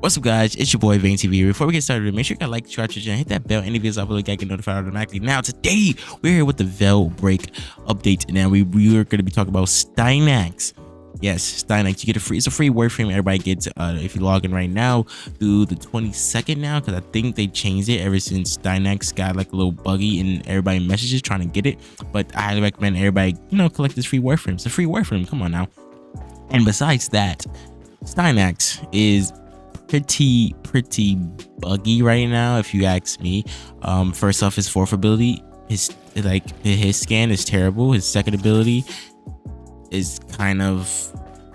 What's up, guys? It's your boy Vane TV. Before we get started, make sure you got like, subscribe, and hit that bell. Any videos I upload, get notified automatically. Now, today we're here with the Veil Break update. Now we are going to be talking about Stynax. Yes, Stynax. You get it's a free Warframe. Everybody gets if you log in right now through the 22nd now, because I think they changed it ever since Stynax got like a little buggy and everybody messages trying to get it. But I highly recommend everybody collect this free Warframe. It's a free Warframe. Come on now. And besides that, Stynax is pretty buggy right now, if you ask me. First off, his fourth ability, his scan is terrible. His second ability is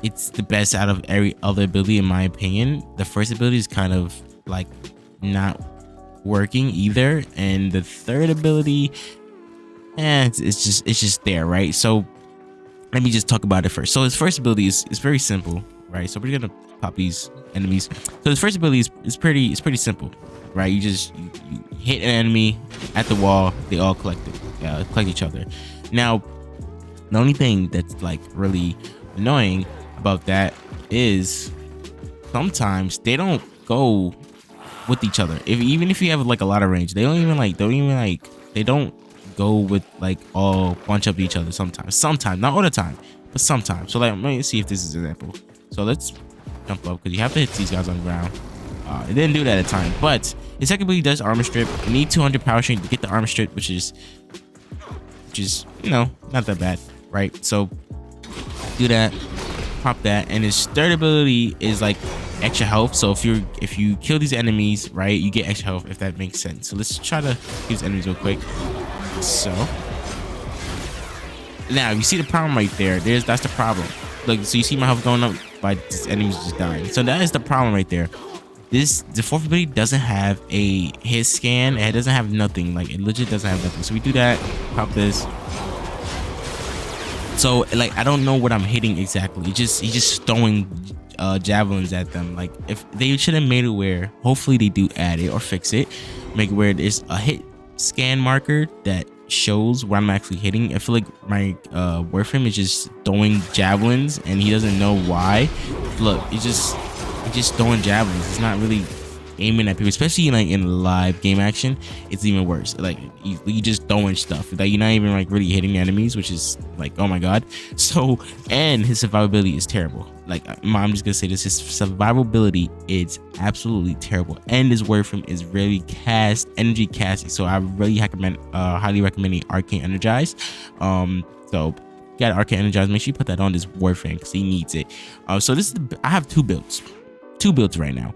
it's the best out of every other ability in my opinion. The first ability is kind of like not working either, and the third ability, it's just there, right? So let me just talk about it first. So his first ability is very simple, right? So we're gonna pop these enemies. So his first ability is pretty simple, right? You hit an enemy at the wall, they all collect each other. Now the only thing that's like really annoying about that is sometimes they don't go with each other. Even if you have like a lot of range, they don't go with like all bunch up each other. Sometimes, not all the time, but sometimes. So like, let me see if this is an example. So let's jump up, because you have to hit these guys on the ground. It didn't do that at the time, but his second ability does armor strip. You need 200 power string to get the armor strip, which is not that bad, right? So do that, pop that, and his third ability is like extra health. So if you kill these enemies, right, you get extra health, if that makes sense. So let's try to kill these enemies real quick. So now you see the problem right there. That's the problem. Look, so you see my health going up by this enemies just dying. So that is the problem right there. The fourth ability doesn't have a hit scan. It doesn't have nothing. Like, it legit doesn't have nothing. So we do that, pop this. So like, I don't know what I'm hitting exactly. He's just throwing javelins at them. Like, if they should have made it where, hopefully they do add it or fix it, make it where there's a hit scan marker that shows where I'm actually hitting. I feel like my Warframe is just throwing javelins and he doesn't know why. Look, he's just throwing javelins. It's not really aiming at people, especially like in live game action. It's even worse. Like, you just throwing stuff. Like, you're not even like really hitting enemies, which is like, oh my god. So, and his survivability is terrible. Like, I'm just gonna say this, his survivability is absolutely terrible, and his Warframe is really energy casting. So I really highly recommend Arcane Energize. So you got Arcane Energize. Make sure you put that on this Warframe, because he needs it. So this is I have two builds right now.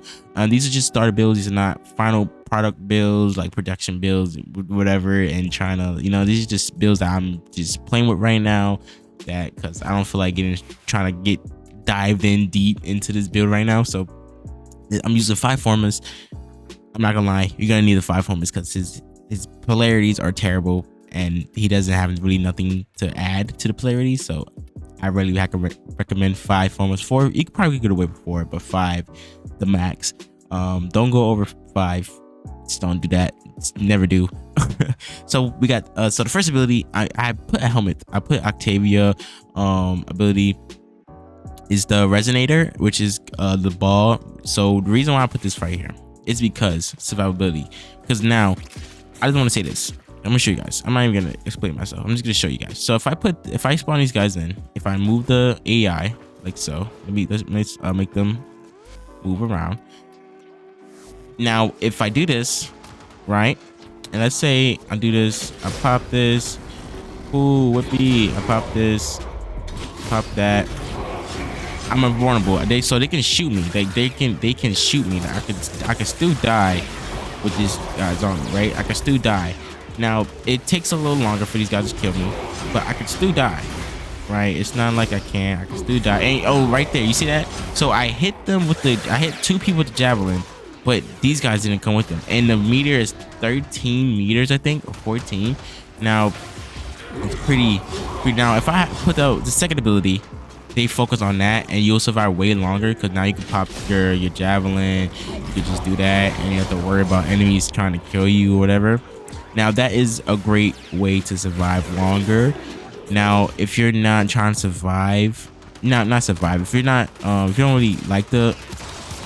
These are just starter builds. These are not final product builds, like production builds, whatever, and trying to, these are just builds that I'm just playing with right now, that because I don't feel like trying to get dived in deep into this build right now. So I'm using 5 formas. I'm not gonna lie, you're gonna need the 5 formas, because his polarities are terrible and he doesn't have really nothing to add to the polarities. So I really recommend 5 formas. 4, you could probably get away with 4, but 5 the max. Don't go over 5. Just don't do that. Just never do. So we got so the first ability, I put a helmet. I put Octavia ability is the resonator, which is the ball. So the reason why I put this right here is because survivability. Because now I just want to say this. I'm gonna show you guys. I'm not even gonna explain myself. I'm just gonna show you guys. So if I spawn these guys in, if I move the AI like so, let's make them move around. Now if I do this, right, and let's say I do this, I pop this, ooh, whippy, I pop this, pop that, I'm invulnerable. So they can shoot me. They can shoot me. I can still die with these guys on me, right? I can still die. Now it takes a little longer for these guys to kill me, but I can still die, right? It's not like I can still die. And, oh, right there, you see that? So I hit them with I hit 2 people with the javelin, but these guys didn't come with them. And the meter is 13 meters, I think, or 14. Now it's pretty. Now if I put the second ability, they focus on that, and you'll survive way longer, because now you can pop your javelin. You can just do that, and you have to worry about enemies trying to kill you or whatever. Now that is a great way to survive longer. Now if you're not trying to survive, not survive, if you're not if you don't really like the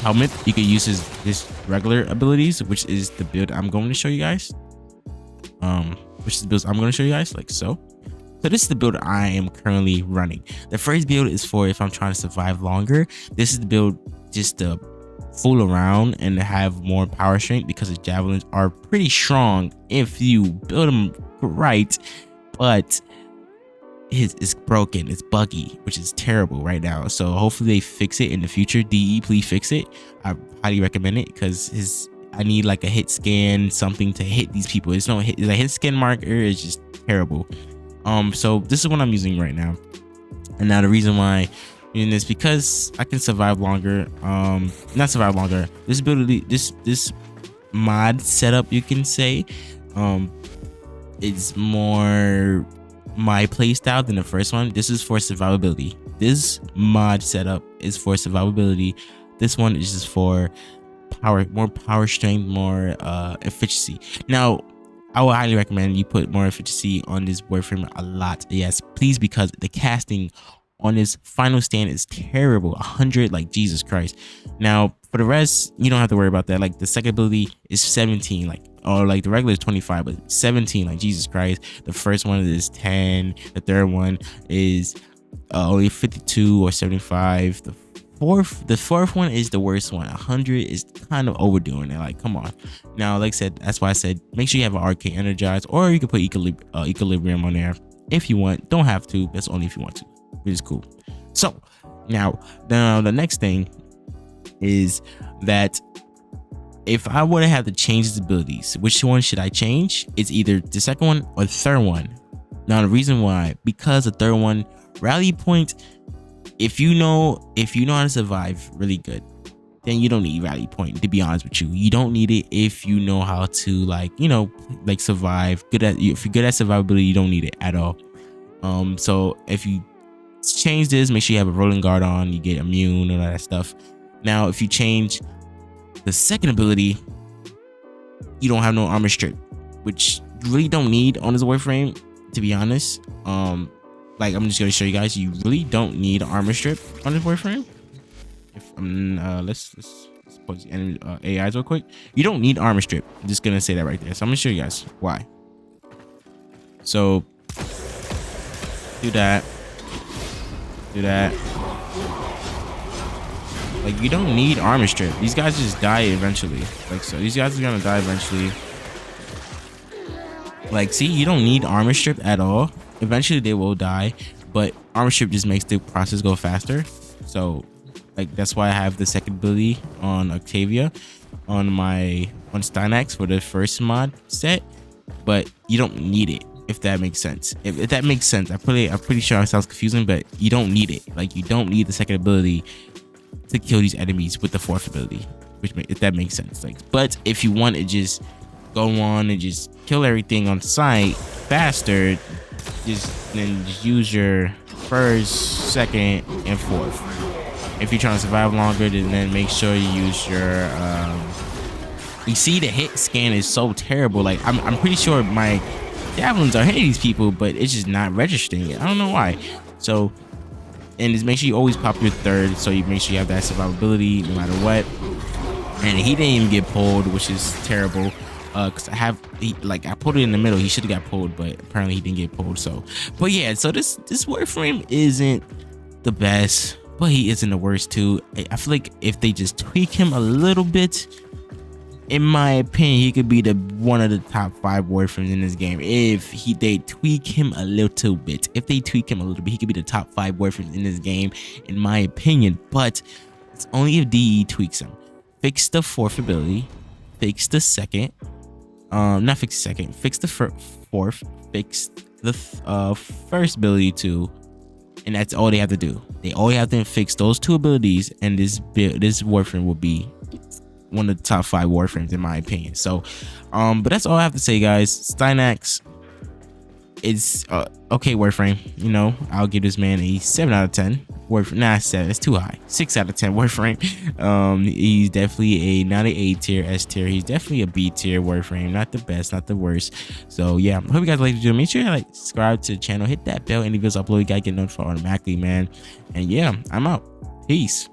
helmet, you can use his regular abilities, which is the build I'm going to show you guys. Which is the build I'm going to show you guys, like so. So this is the build I am currently running. The first build is for if I'm trying to survive longer. This is the build just to fool around and to have more power strength, because the javelins are pretty strong if you build them right, but it's broken, it's buggy, which is terrible right now. So hopefully they fix it in the future. DE, please fix it. I highly recommend it, because I need like a hit scan, something to hit these people. It's no hit, it's a hit scan marker. It's just terrible. So this is what I'm using right now. And now the reason why I'm using this, because I can survive longer. Not survive longer. This ability, this mod setup, you can say, it's more my playstyle than the first one. This is for survivability. This mod setup is for survivability. This one is just for power, more power strength, more efficiency. Now I would highly recommend you put more efficiency on this Warframe a lot. Yes, please, because the casting on this final stand is terrible. 100, like Jesus Christ. Now for the rest, you don't have to worry about that. Like the second ability is 17, like, or like the regular is 25, but 17, like Jesus Christ. The first one is 10. The third one is only 52 or 75. The fourth one is the worst one. 100 is kind of overdoing it. Like, come on. Now, like I said, that's why I said make sure you have an arcane energized, or you can put equilibrium on there if you want. Don't have to. That's only if you want to. It is cool. So now the next thing is that if I would have to change his abilities, which one should I change? It's either the second one or the third one. Now the reason why, because the third one, rally point, if you know how to survive really good, then you don't need rally point, to be honest with you. You don't need it if you know how to, like, you know, like survive. If you're good at survivability, you don't need it at all. So if you change this, make sure you have a rolling guard on, you get immune and all that stuff. Now if you change the second ability, you don't have no armor strip, which you really don't need on this Warframe, to be honest. Like, I'm just gonna show you guys, you really don't need armor strip on this Warframe. If let's pause the AIs real quick. You don't need armor strip. I'm just gonna say that right there. So I'm gonna show you guys why. So do that. Like, you don't need armor strip. These guys just die eventually. Like, so these guys are gonna die eventually. Like, see, you don't need armor strip at all. Eventually they will die, but armor strip just makes the process go faster. So like, that's why I have the second ability on Octavia on Stynax for the first mod set, but you don't need it, if that makes sense. If that makes sense. I'm pretty sure it sounds confusing, but you don't need it. Like, you don't need the second ability to kill these enemies with the fourth ability, if that makes sense. Like, but if you want to just go on and just kill everything on sight faster, then just use your first, second, and fourth. If you're trying to survive longer, then make sure you use your you see, the hit scan is so terrible. Like, I'm pretty sure my javelins are hitting these people, but it's just not registering it. I don't know why. So, and just make sure you always pop your third, so you make sure you have that survivability no matter what. And he didn't even get pulled, which is terrible. Because I put it in the middle. He should have got pulled, but apparently he didn't get pulled. So, but yeah, so this Warframe isn't the best, but he isn't the worst too. I feel like if they just tweak him a little bit, in my opinion, he could be one of the top 5 Warframes in this game. If they tweak him a little bit, he could be the top 5 Warframes in this game, in my opinion. But it's only if DE tweaks him. Fix the fourth ability, fix the second. Not fix the second, fix the fourth, fix the first ability too, and that's all they have to do. They only have to fix those 2 abilities, and this Warframe will be one of the top 5 Warframes in my opinion. So, but that's all I have to say, guys. Stynax is okay Warframe. You know, I'll give this man a 7 out of 10. Warframe, nah, 7. It's too high. 6 out of 10 Warframe. He's definitely not an A tier, S tier. He's definitely a B tier Warframe. Not the best, not the worst. So yeah, I hope you guys like the video. Make sure you subscribe to the channel, hit that bell. Any videos upload, you gotta get notified automatically, man. And yeah, I'm out. Peace.